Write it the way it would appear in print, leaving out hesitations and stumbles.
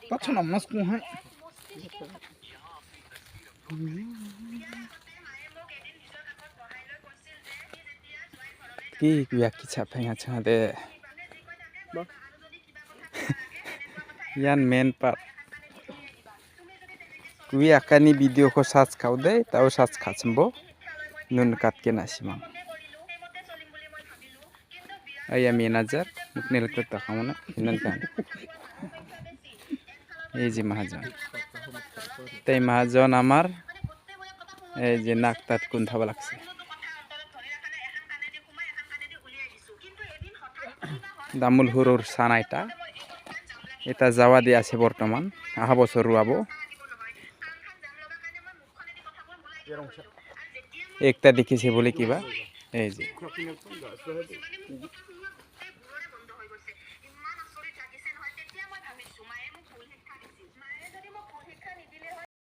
পাচ্ছ না মাছ কোহায় কি কি ছাপেং আছে দে ইয়ান মেন পার্ট কুই আকানি ভিডিও को সার্চ খাও দে তাও সার্চ খাছমবো নুন কাটকে নাসিমাং আইয়া ম্যানেজার মুকনেল করতে খামনা হিনান কান এই যে মহাজন তাই মহাজন আমার এই যে নাক তাত কোন থাবা লাগছে দামুল হুরুর সানাইটা এটা যাওয়া দিয়ে আছে বর্তমান আহা বছর রুয়াবো একটা দেখিছে বলে কিবা এই যে